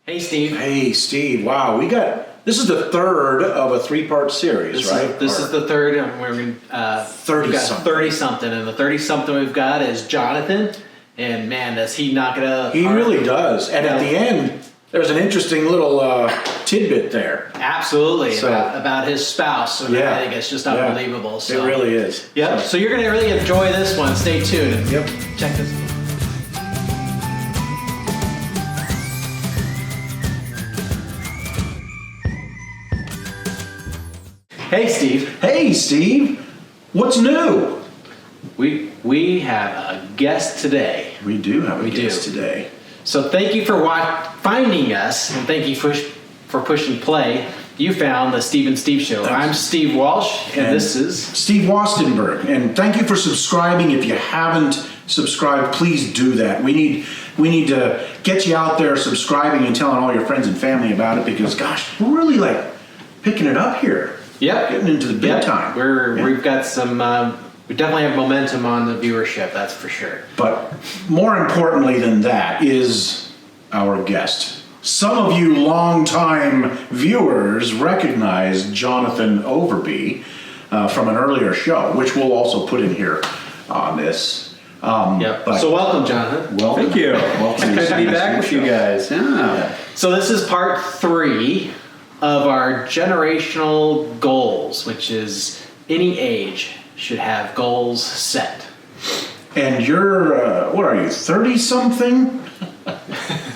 Hey, Steve. Hey, Steve. Wow, this is the third of a three-part series, right? This is the third, and we're going 30-something. 30-something, and the 30-something we've got is Jonathan, and man, does he knock it out of the He park. really does. And at the end, there's an interesting little tidbit there. Absolutely, about his spouse, and I think it's just unbelievable. So. It really is. Yeah, so you're going to really enjoy this one. Stay tuned and check this out. Hey, Steve. Hey, Steve. What's new? We have a guest today. We do have a guest today. So thank you for finding us, and thank you for pushing play. You found the Steve and Steve Show. I'm Steve Walsh, and this is Steve Wastenberg. And thank you for subscribing. If you haven't subscribed, please do that. We need to get you out there subscribing and telling all your friends and family about it, because gosh, we're really picking it up here. Yep. Getting into the big time. We've got some, we definitely have momentum on the viewership, that's for sure. But more importantly than that is our guest. Some of you longtime viewers recognize Jonathan Overby from an earlier show, which we'll also put in here on this. So welcome, Jonathan. Welcome. Thank you. Welcome. It's good to be back with you guys. Yeah. So this is part 3 of our generational goals, which is any age should have goals set. And you're, what are you, 30-something?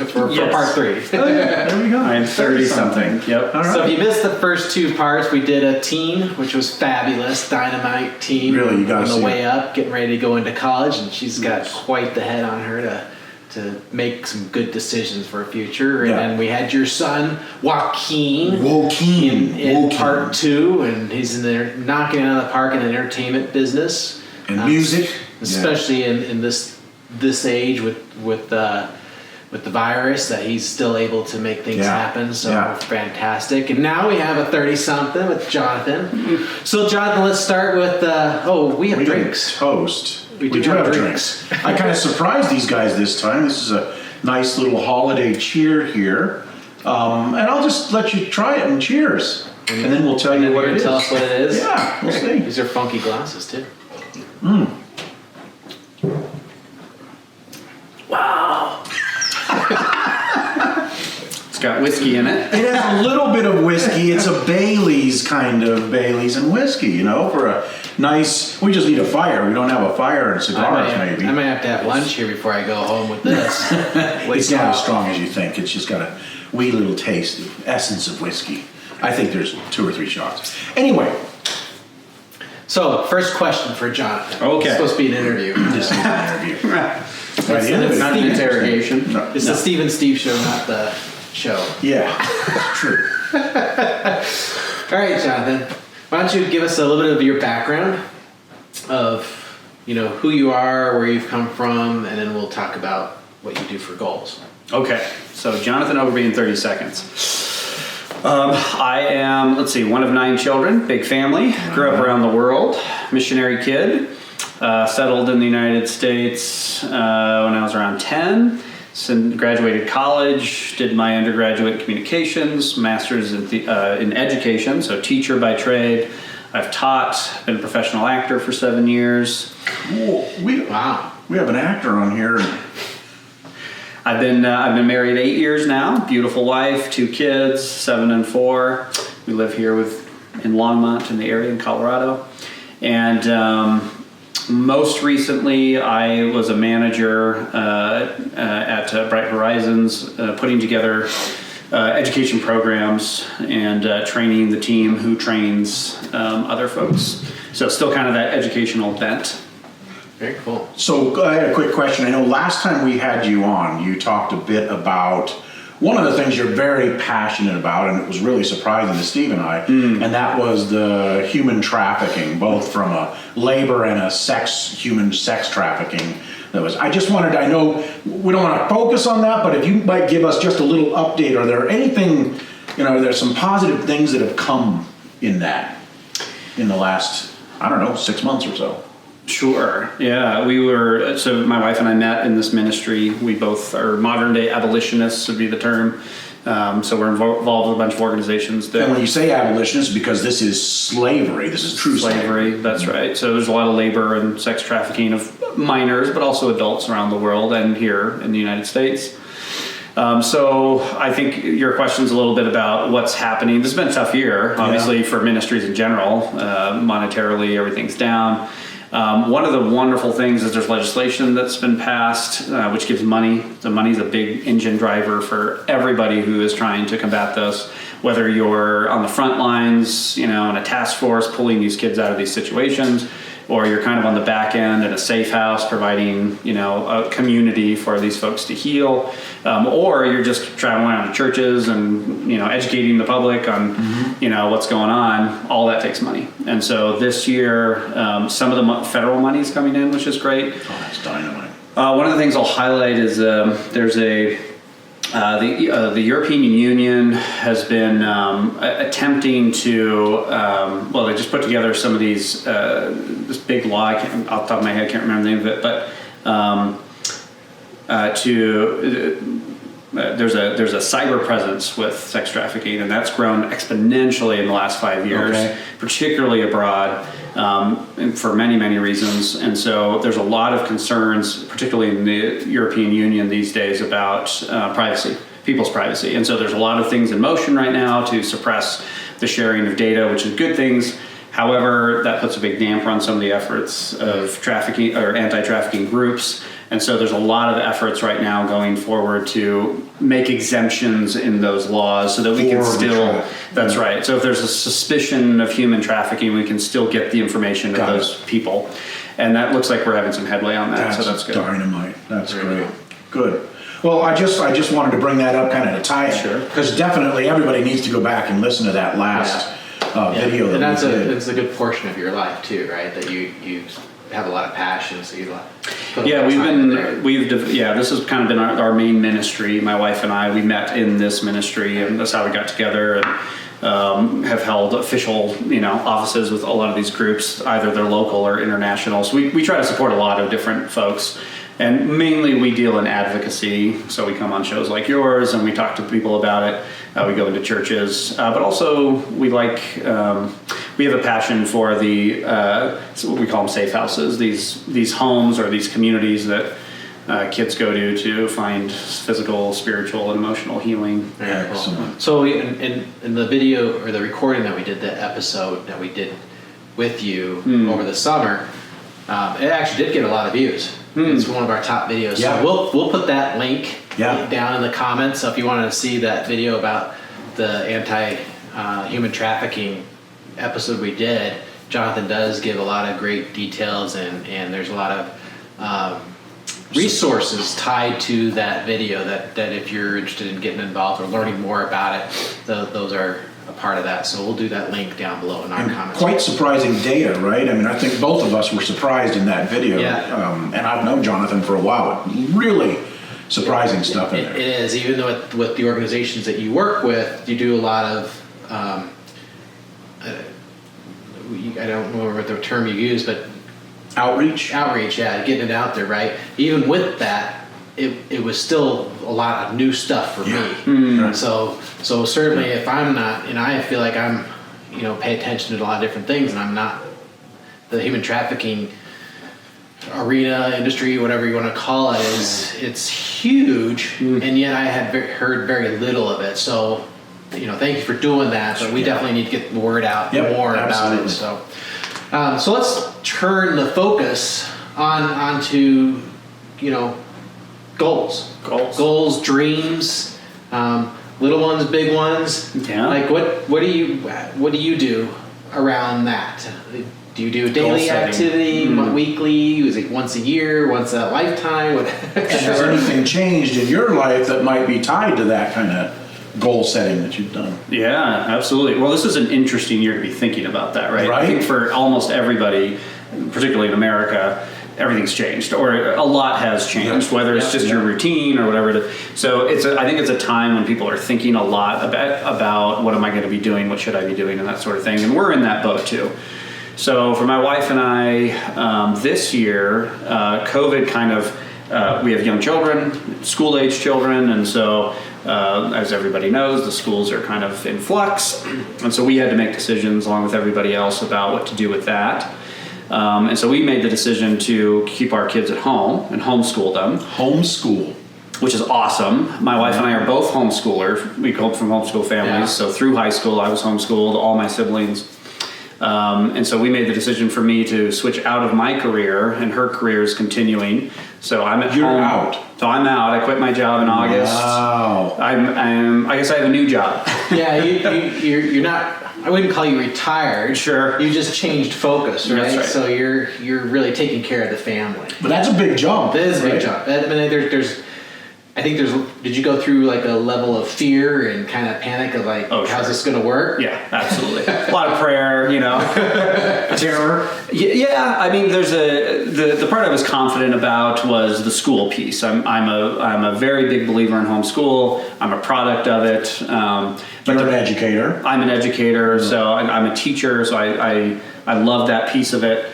For part 3. There we go. I'm 30-something. Yep. All right. So if you missed the first 2 parts, we did a teen, which was fabulous, dynamite teen. Really, you gotta on the see way it. up, getting ready to go into college, and she's got quite the head on her to make some good decisions for a future. And then we had your son, Joaquin. In part 2, and he's in there knocking it out of the park in the entertainment business. And music. Especially in this age with the virus, that he's still able to make things happen. So fantastic. And now we have a 30-something with Jonathan. So Jonathan, let's start with we have drinks. Toast. We do have drinks. I kind of surprised these guys this time. This is a nice little holiday cheer here. And I'll just let you try it and cheers. And then we'll tell you what it is. Tell us what it is. Yeah, we'll see. These are funky glasses too. Wow. It's got whiskey in it. It has a little bit of whiskey. It's a Bailey's kind of Bailey's and whiskey, for a nice. We just need a fire. We don't have a fire and cigars, maybe. I might have to have lunch here before I go home with this. It's not as strong as you think. It's just got a wee little taste, the essence of whiskey. I think there's 2 or 3 shots. Anyway. So, first question for Jonathan. Okay. It's supposed to be an interview. This is an interview. It's Not an interrogation. No. It's the Steve and Steve Show, not the show. Yeah, that's true. All right, Jonathan. Why don't you give us a little bit of your background of, who you are, where you've come from, and then we'll talk about what you do for goals. Okay. So Jonathan Overby in 30 seconds. I am, one of 9 children, big family, grew up around the world, missionary kid, settled in the United States when I was around 10, graduated college, did my undergraduate in communications, master's in education, so teacher by trade. I've taught, been a professional actor for 7 years. Whoa, we have an actor on here. I've been married 8 years now. Beautiful wife, 2 kids, 7 and 4. We live here in Longmont in the area in Colorado. And most recently, I was a manager at Bright Horizons, putting together education programs and training the team who trains other folks. So still kind of that educational bent. Very cool. So I had a quick question. I know last time we had you on, you talked a bit about one of the things you're very passionate about, and it was really surprising to Steve and I, and that was the human trafficking, both from a labor and a human sex trafficking. I know we don't want to focus on that, but if you might give us just a little update, are there anything, there's some positive things that have come in that in the last, 6 months or so? Sure. Yeah, my wife and I met in this ministry. We both are modern day abolitionists would be the term. So we're involved with a bunch of organizations that. And when you say abolitionists, because this is slavery, this is true slavery. That's right. So there's a lot of labor and sex trafficking of minors, but also adults around the world and here in the United States. So I think your question's a little bit about what's happening. This has been a tough year, obviously, for ministries in general. Monetarily, everything's down. One of the wonderful things is there's legislation that's been passed, which gives money. The money's a big engine driver for everybody who is trying to combat this, whether you're on the front lines, in a task force pulling these kids out of these situations, or you're kind of on the back end in a safe house providing, a community for these folks to heal, or you're just traveling around to churches and, educating the public on, what's going on. All that takes money. And so this year, some of the federal money is coming in, which is great. Oh, that's dynamite. One of the things I'll highlight is there's the European Union has been attempting to, they just put together some of these, this big law, off the top of my head, I can't remember the name of it, but there's a cyber presence with sex trafficking, and that's grown exponentially in the last 5 years, particularly abroad, and for many, many reasons. And so there's a lot of concerns, particularly in the European Union these days, about privacy, people's privacy. And so there's a lot of things in motion right now to suppress the sharing of data, which is good things. However, that puts a big damper on some of the efforts of trafficking or anti-trafficking groups. And so there's a lot of efforts right now going forward to make exemptions in those laws so that we can still, that's right. So if there's a suspicion of human trafficking, we can still get the information of those people. And that looks like we're having some headway on that, so that's good. Dynamite. That's great. Good. Well, I just wanted to bring that up kind of to tie it. Sure. Because definitely everybody needs to go back and listen to that last video and that we did. that's a good portion of your life too, right? That you have a lot of passion, so you put a lot of this has kind of been our main ministry. My wife and I, we met in this ministry, and that's how we got together, and have held official offices with a lot of these groups, either they're local or international. So we try to support a lot of different folks. And mainly we deal in advocacy, so we come on shows like yours and we talk to people about it. We go into churches, but also we have a passion for the what we call them safe houses. These homes or these communities that kids go to find physical, spiritual, and emotional healing. Excellent. So in the video or the recording that we did, the episode that we did with you over the summer, it actually did get a lot of views. It's one of our top videos. Yeah. So we'll put that link down in the comments. So if you want to see that video about the anti-human trafficking episode we did, Jonathan does give a lot of great details, and there's a lot of resources tied to that video that if you're interested in getting involved or learning more about it, those are a part of that. So we'll do that link down below in our comments. Quite surprising data, right? I mean, I think both of us were surprised in that video. Yeah. And I've known Jonathan for a while. Really surprising stuff in there. It is, even though with the organizations that you work with, you do a lot of, I don't remember what the term you use, but Outreach, yeah, getting it out there, right? Even with that, it was still a lot of new stuff for me. Right. So certainly if I'm not, and I feel like I'm, pay attention to a lot of different things, and I'm not the human trafficking arena, industry, whatever you want to call it, it's huge, and yet I had heard very little of it. So, thank you for doing that, but we definitely need to get the word out more about it. So let's turn the focus onto, goals, dreams, little ones, big ones. Yeah. Like what do you do around that? Do you do a daily activity, weekly? Is it once a year, once a lifetime? Has anything changed in your life that might be tied to that kind of goal setting that you've done? Yeah, absolutely. Well, this is an interesting year to be thinking about that, right? Right. I think for almost everybody, particularly in America, everything's changed, or a lot has changed, whether it's just your routine or whatever it is. So I think it's a time when people are thinking a lot about what am I going to be doing, what should I be doing, and that sort of thing. And we're in that boat too. So for my wife and I, this year, COVID kind of, we have young children, school-age children, and so as everybody knows, the schools are kind of in flux. And so we had to make decisions along with everybody else about what to do with that. And so we made the decision to keep our kids at home and homeschool them. Homeschool. Which is awesome. My wife and I are both homeschoolers. We come from homeschool families. So through high school, I was homeschooled, all my siblings. And so we made the decision for me to switch out of my career, and her career is continuing. So I'm at home. You're out. So I'm out. I quit my job in August. Wow. I guess I have a new job. Yeah, you're not. I wouldn't call you retired. Sure. You just changed focus, right? That's right. So you're really taking care of the family. But that's a big jump. That is a big jump. I mean, did you go through like a level of fear and kind of panic of like, how's this going to work? Yeah, absolutely. A lot of prayer, Terror. Yeah, I mean, there's the part I was confident about was the school piece. I'm a very big believer in homeschool. I'm a product of it. You're an educator. I'm an educator, so I'm a teacher, so I love that piece of it.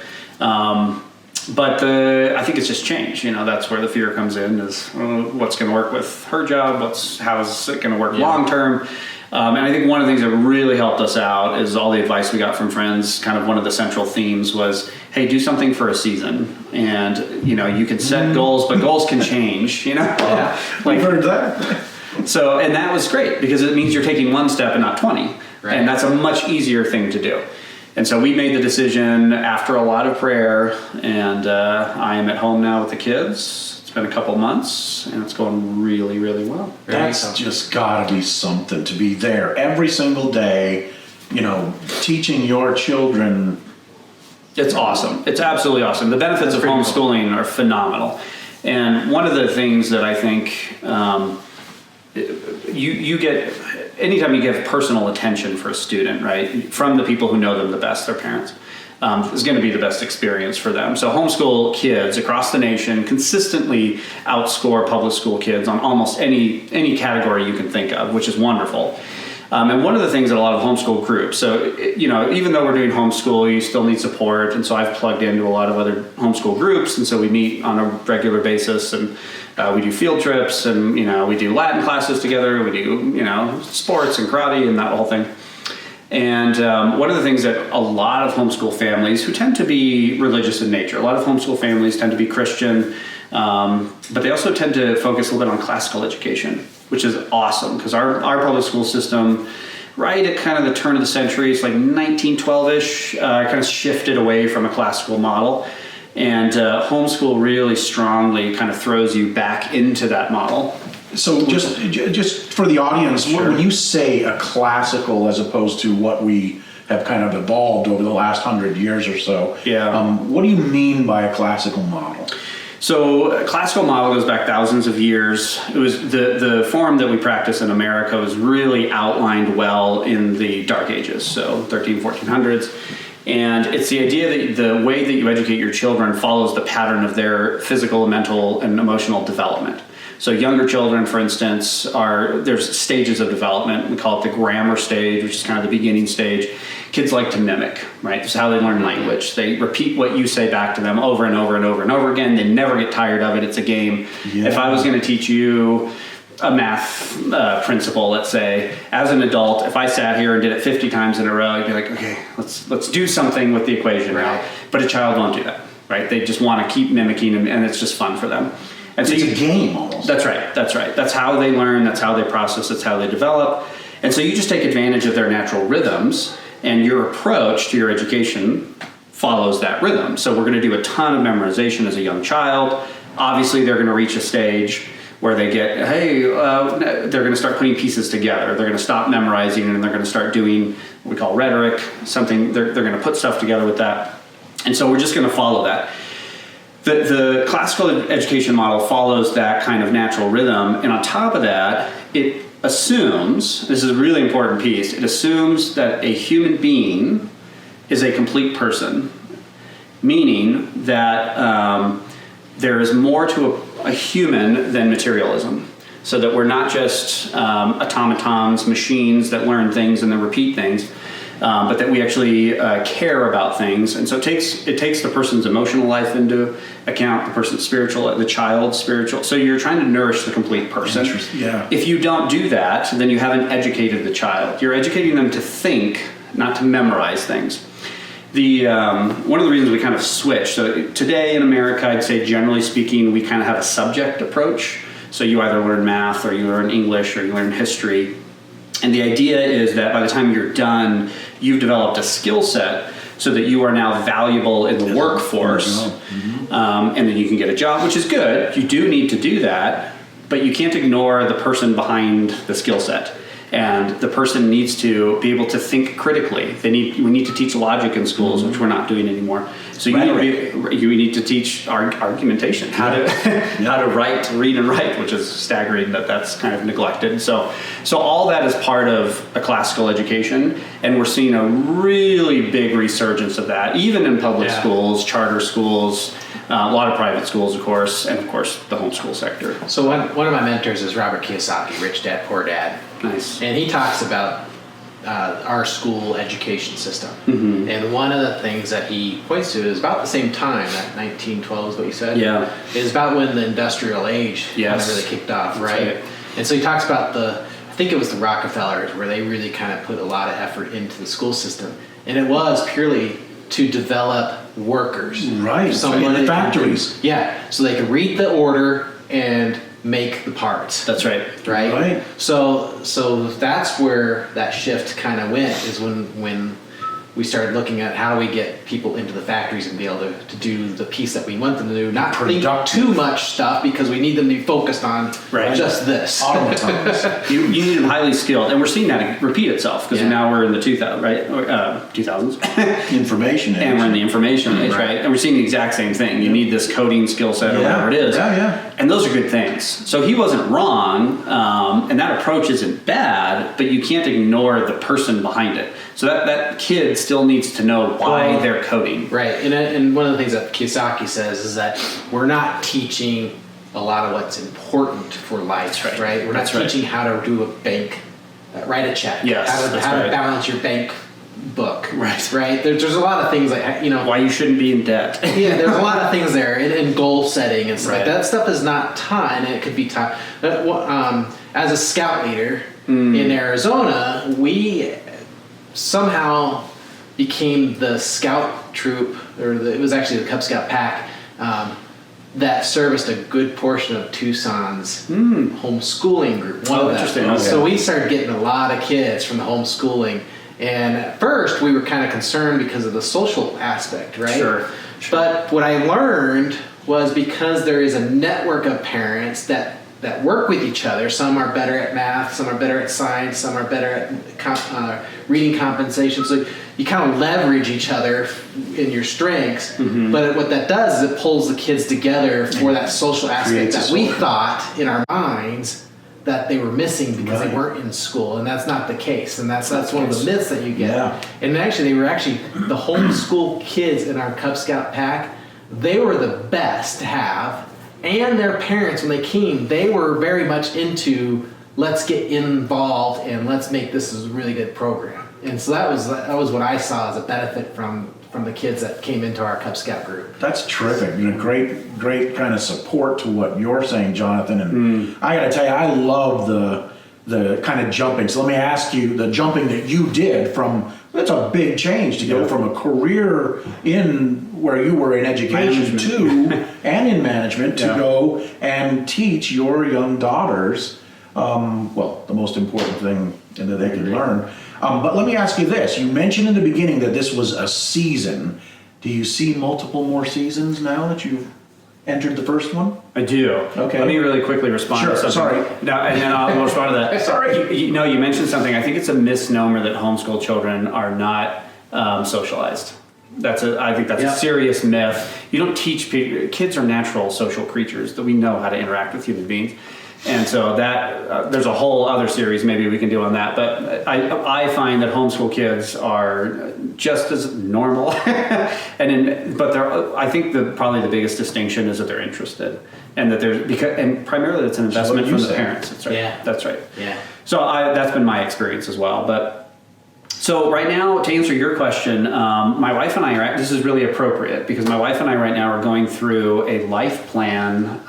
But I think it's just change. That's where the fear comes in, is what's going to work with her job, how is it going to work long term. And I think one of the things that really helped us out is all the advice we got from friends. Kind of one of the central themes was, hey, do something for a season. And, you can set goals, but goals can change, Yeah, like, I've heard that. So, and that was great because it means you're taking one step and not 20. Right. And that's a much easier thing to do. And so we made the decision after a lot of prayer, and I am at home now with the kids. It's been a couple months, and it's going really, really well. That's just got to be something, to be there every single day, teaching your children. It's awesome. It's absolutely awesome. The benefits of homeschooling are phenomenal. And one of the things that I think you get, anytime you give personal attention for a student, right, from the people who know them the best, their parents, is going to be the best experience for them. So homeschool kids across the nation consistently outscore public school kids on almost any category you can think of, which is wonderful. And one of the things that a lot of homeschool groups, so, even though we're doing homeschool, you still need support. And so I've plugged into a lot of other homeschool groups. And so we meet on a regular basis, and we do field trips, and, we do Latin classes together. We do, sports and karate and that whole thing. And one of the things that a lot of homeschool families who tend to be religious in nature, a lot of homeschool families tend to be Christian, but they also tend to focus a little bit on classical education, which is awesome because our public school system, right at kind of the turn of the century, it's like 1912-ish, kind of shifted away from a classical model. And homeschool really strongly kind of throws you back into that model. So just for the audience, when you say a classical as opposed to what we have kind of evolved over the last 100 years or so, what do you mean by a classical model? So a classical model goes back thousands of years. It was the form that we practice in America was really outlined well in the Dark Ages, so 1400s. And it's the idea that the way that you educate your children follows the pattern of their physical, mental, and emotional development. So younger children, for instance, there's stages of development. We call it the grammar stage, which is kind of the beginning stage. Kids like to mimic, right? This is how they learn language. They repeat what you say back to them over and over and over and over again. They never get tired of it. It's a game. Yeah. If I was going to teach you a math principle, let's say, as an adult, if I sat here and did it 50 times in a row, I'd be like, okay, let's do something with the equation now. But a child won't do that, right? They just want to keep mimicking, and it's just fun for them. And so it's a game almost. That's right. That's how they learn. That's how they process. That's how they develop. And so you just take advantage of their natural rhythms, and your approach to your education follows that rhythm. So we're going to do a ton of memorization as a young child. Obviously, they're going to reach a stage where they get, they're going to start putting pieces together. They're going to stop memorizing, and they're going to start doing what we call rhetoric, something, they're going to put stuff together with that. And so we're just going to follow that. The classical education model follows that kind of natural rhythm, and on top of that, it assumes, this is a really important piece, it assumes that a human being is a complete person, meaning that there is more to a human than materialism. So that we're not just automatons, machines that learn things and then repeat things. but that we actually care about things. And so it takes the person's emotional life into account, the person's spiritual, the child's spiritual. So you're trying to nourish the complete person. Yeah. If you don't do that, then you haven't educated the child. You're educating them to think, not to memorize things. One of the reasons we kind of switched, so today in America, I'd say generally speaking, we kind of have a subject approach. So you either learn math or you learn English or you learn history. And the idea is that by the time you're done, you've developed a skill set so that you are now valuable in the workforce. And then you can get a job, which is good. You do need to do that, but you can't ignore the person behind the skill set. And the person needs to be able to think critically. We need to teach logic in schools, which we're not doing anymore. So you need to teach argumentation, how to write, read and write, which is staggering that's kind of neglected. So all that is part of a classical education, and we're seeing a really big resurgence of that, even in public schools, charter schools, a lot of private schools, of course, and of course the homeschool sector. So one of my mentors is Robert Kiyosaki, Rich Dad, Poor Dad. Nice. And he talks about our school education system. And one of the things that he points to is about the same time, that 1912 is what you said? Yeah. Is about when the industrial age kind of really kicked off, right? And so he talks about I think it was the Rockefellers, where they really kind of put a lot of effort into the school system. And it was purely to develop workers. Right, in the factories. So they could read the order and make the parts. That's right. Right? So that's where that shift kind of went, is when we started looking at how do we get people into the factories and be able to do the piece that we want them to do, not think too much stuff, because we need them to be focused on just this. Automatons. You need them highly skilled, and we're seeing that repeat itself, because now we're in the 2000s. Information age. And we're in the information age, right? And we're seeing the exact same thing. You need this coding skill set or whatever it is. And those are good things. So he wasn't wrong, and that approach isn't bad, but you can't ignore the person behind it. So that kid still needs to know why they're coding. Right. And one of the things that Kiyosaki says is that we're not teaching a lot of what's important for life, right? We're not teaching how to do a bank, write a check, how to balance your bank book, right? There's a lot of things like, why you shouldn't be in debt. There's a lot of things there, and goal setting and stuff like that. Stuff is not taught, and it could be taught. As a scout leader in Arizona, we somehow became the scout troop, it was actually the Cub Scout pack, that serviced a good portion of Tucson's homeschooling group. Interesting. Okay. So we started getting a lot of kids from the homeschooling. And at first, we were kind of concerned because of the social aspect, right? Sure. But what I learned was, because there is a network of parents that work with each other. Some are better at math, some are better at science, some are better at reading compensation. So you kind of leverage each other in your strengths. But what that does is it pulls the kids together for that social aspect that we thought in our minds that they were missing because they weren't in school, and that's not the case. And that's one of the myths that you get. And actually, the homeschool kids in our Cub Scout pack, they were the best to have. And their parents, when they came, they were very much into, let's get involved and let's make this a really good program. And so that was what I saw as a benefit from the kids that came into our Cub Scout group. That's terrific. Great kind of support to what you're saying, Jonathan. And I got to tell you, I love the kind of jumping. So let me ask you, the jumping that you did that's a big change to go from a career in where you were in education and in management to go and teach your young daughters, the most important thing that they can learn. But let me ask you this. You mentioned in the beginning that this was a season. Do you see multiple more seasons now that you've entered the first one? I do. Okay. Let me really quickly respond to something. Sorry. No, and then I'll respond to that. Sorry. You mentioned something. I think it's a misnomer that homeschool children are not socialized. I think that's a serious myth. You don't teach people. Kids are natural social creatures that we know how to interact with human beings. And so that there's a whole other series maybe we can do on that. But I find that homeschool kids are just as normal, I think probably the biggest distinction is that they're interested, and that and primarily it's an investment from the parents. That's right. Yeah. That's right. Yeah. So that's been my experience as well. But So right now, to answer your question, my wife and I are, this is really appropriate because my wife and I right now are going through a life plan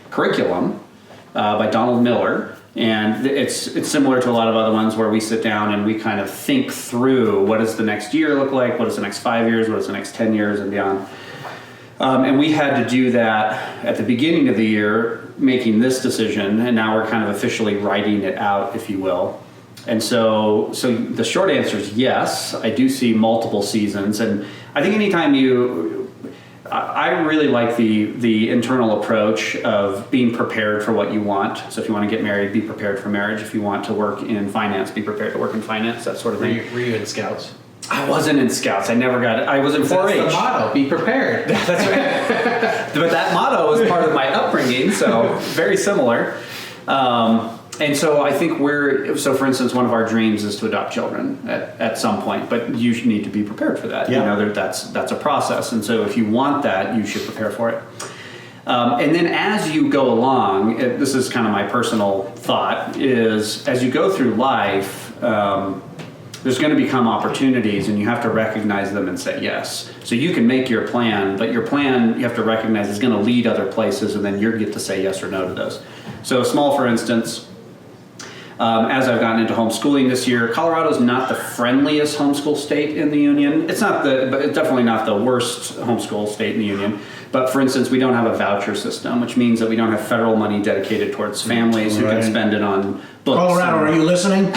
curriculum by Donald Miller. And it's similar to a lot of other ones where we sit down and we kind of think through what does the next year look like, what does the next 5 years, what does the next 10 years and beyond. And we had to do that at the beginning of the year, making this decision, and now we're kind of officially writing it out, if you will. And so the short answer is yes, I do see multiple seasons. And I think anytime I really like the internal approach of being prepared for what you want. So if you want to get married, be prepared for marriage. If you want to work in finance, be prepared to work in finance, that sort of thing. Were you in Scouts? I wasn't in Scouts. I never got it. I was in 4-H. That's the motto, be prepared. That's right. But that motto was part of my upbringing, so very similar. And so I think for instance, one of our dreams is to adopt children at some point, but you need to be prepared for that. Yeah. You know, that's a process. And so if you want that, you should prepare for it. And then as you go along, this is kind of my personal thought, is as you go through life, there's going to become opportunities and you have to recognize them and say yes. So you can make your plan, but your plan you have to recognize is going to lead other places, and then you get to say yes or no to those. So small, for instance, as I've gotten into homeschooling this year, Colorado's not the friendliest homeschool state in the union. It's definitely not the worst homeschool state in the union. But for instance, we don't have a voucher system, which means that we don't have federal money dedicated towards families who can spend it on books. Colorado, are you listening?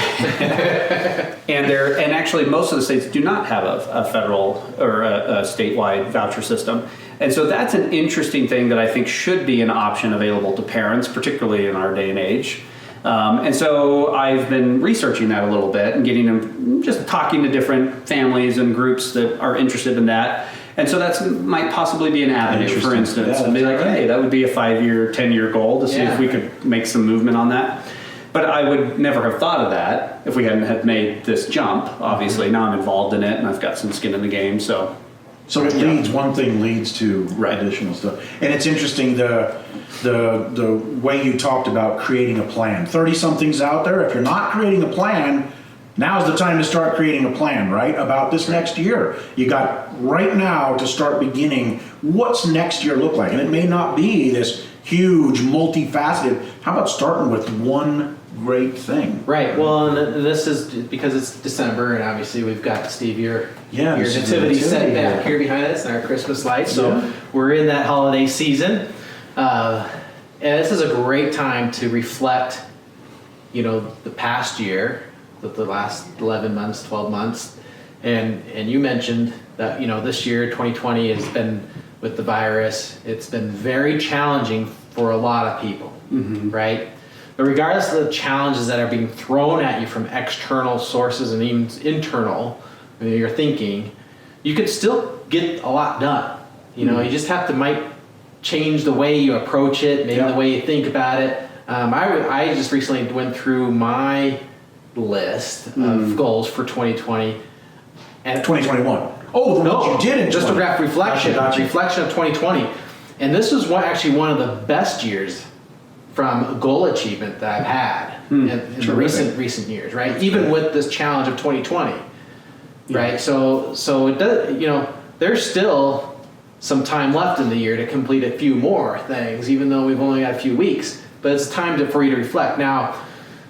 And actually most of the states do not have a federal or a statewide voucher system. And so that's an interesting thing that I think should be an option available to parents, particularly in our day and age. And so I've been researching that a little bit and getting them, just talking to different families and groups that are interested in that. And so that might possibly be an avenue, for instance, and be like, hey, that would be a 5-year, 10-year goal to see if we could make some movement on that. But I would never have thought of that if we hadn't had made this jump. Obviously, now I'm involved in it and I've got some skin in the game. So it leads, one thing leads to additional stuff. And it's interesting, the way you talked about creating a plan. 30-somethings out there, if you're not creating a plan, now's the time to start creating a plan, right? About this next year. You got right now to start beginning, what's next year look like? And it may not be this huge, multifaceted. How about starting with one great thing? Right. Well, and this is because it's December, and obviously we've got, Steve, your nativity set back here behind us and our Christmas lights. So we're in that holiday season. And this is a great time to reflect, the past year, the last 11 months, 12 months. And you mentioned that, this year, 2020, has been, with the virus, it's been very challenging for a lot of people, right? But regardless of the challenges that are being thrown at you from external sources and even internal, your thinking, you could still get a lot done. You just have to might change the way you approach it, maybe the way you think about it. I just recently went through my list of goals for 2020 and 2021. Oh, the ones you did in just a reflection of 2020. And this was actually one of the best years from goal achievement that I've had in the recent years, right? Even with this challenge of 2020, right? So it does, there's still some time left in the year to complete a few more things, even though we've only got a few weeks. But it's time for you to reflect. Now,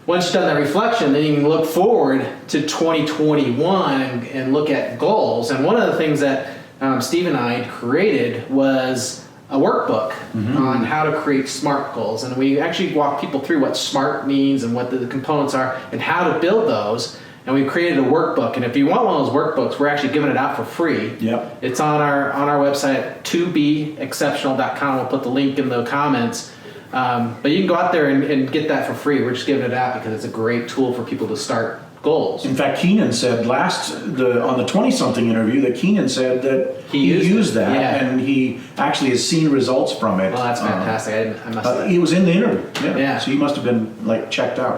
once you've done that reflection, then you can look forward to 2021 and look at goals. And one of the things that Steve and I created was a workbook on how to create SMART goals. And we actually walk people through what SMART means and what the components are and how to build those. And we created a workbook. And if you want one of those workbooks, we're actually giving it out for free. Yep. It's on our website at tobeexceptional.com. We'll put the link in the comments. But you can go out there and get that for free. We're just giving it out because it's a great tool for people to start goals. In fact, Keenan said on the 20-something interview that Keenan said that he used that, and he actually has seen results from it. Well, that's fantastic. I must have. He was in the interview. Yeah. So he must have been checked out.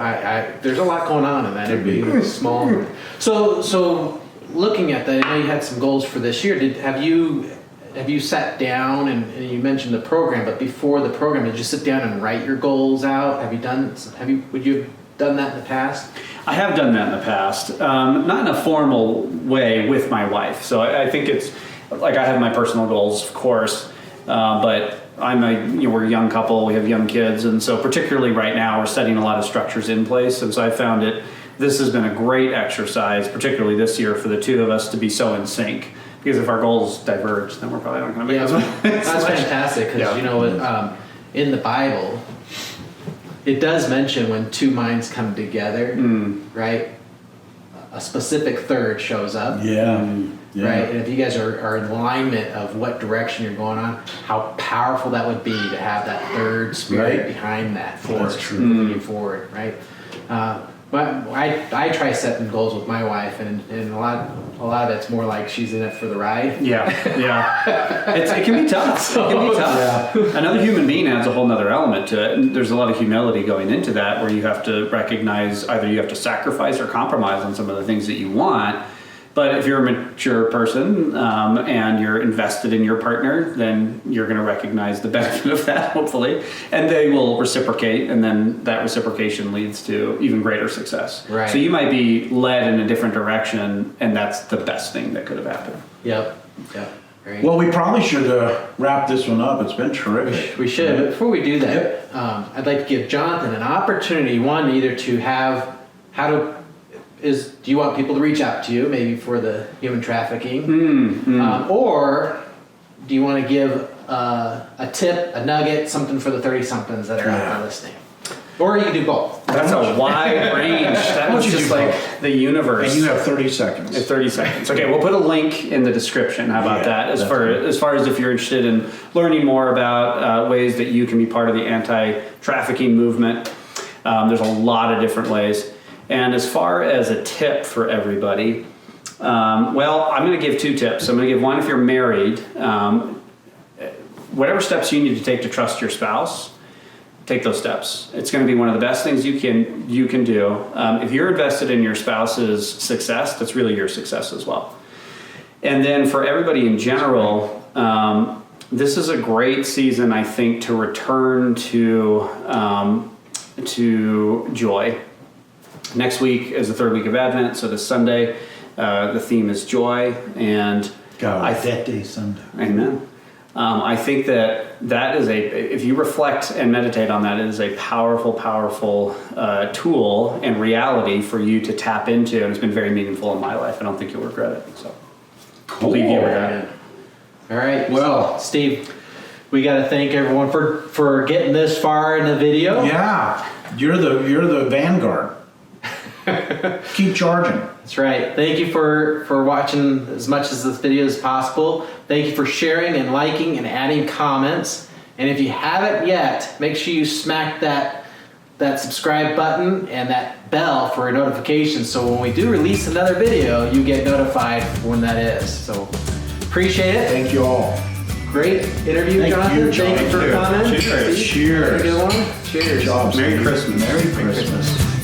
There's a lot going on in that interview. Small. So looking at that, I know you had some goals for this year. Have you sat down and you mentioned the program, but before the program, did you sit down and write your goals out? Would you have done that in the past? I have done that in the past, not in a formal way with my wife. So I think it's like I have my personal goals, of course, but we're a young couple, we have young kids, and so particularly right now we're setting a lot of structures in place, and so I found this has been a great exercise, particularly this year, for the two of us to be so in sync. Because if our goals diverge, then we're probably not going to make as much. That's fantastic, because in the Bible, it does mention when two minds come together, right? A specific third shows up. Yeah. Right? And if you guys are in alignment of what direction you're going on, how powerful that would be to have that third spirit behind that force moving you forward, right? But I try setting goals with my wife, and a lot of it's more like she's in it for the ride. Yeah. It can be tough. It can be tough. Yeah. Another human being adds a whole nother element to it, and there's a lot of humility going into that, where you have to recognize either you have to sacrifice or compromise on some of the things that you want. But if you're a mature person and you're invested in your partner, then you're going to recognize the benefit of that, hopefully, and they will reciprocate, and then that reciprocation leads to even greater success. Right. So you might be led in a different direction, and that's the best thing that could have happened. Yep. Great. Well, we probably should wrap this one up. It's been terrific. We should. But before we do that, I'd like to give Jonathan an opportunity, one, either to have do you want people to reach out to you, maybe for the human trafficking, or do you want to give a tip, a nugget, something for the 30-somethings that are out there listening? Or you can do both. That's a wide range. That was just like the universe. And you have 30 seconds. 30 seconds. Okay, we'll put a link in the description. How about that? As far as if you're interested in learning more about ways that you can be part of the anti-trafficking movement, there's a lot of different ways. And as far as a tip for everybody, I'm going to give two tips. I'm going to give one if you're married. Whatever steps you need to take to trust your spouse, take those steps. It's going to be one of the best things you can do. If you're invested in your spouse's success, that's really your success as well. And then for everybody in general, this is a great season, I think, to return to joy. Next week is the third week of Advent, so this Sunday, the theme is joy, and that day Sunday. Amen. I think that is if you reflect and meditate on that, it is a powerful, powerful tool and reality for you to tap into, and it's been very meaningful in my life. I don't think you'll regret it. So, cool. Leave you with that. All right. Well, Steve, we got to thank everyone for getting this far in the video. Yeah, you're the vanguard. Keep charging. That's right. Thank you for watching as much as this video as possible. Thank you for sharing and liking and adding comments. And if you haven't yet, make sure you smack that subscribe button and that bell for a notification, so when we do release another video, you get notified when that is. So appreciate it. Thank you all. Great interview, Jonathan. Thank you for coming. Cheers. Have a good one. Cheers. Good job, Merry Steve. Christmas. Merry Christmas.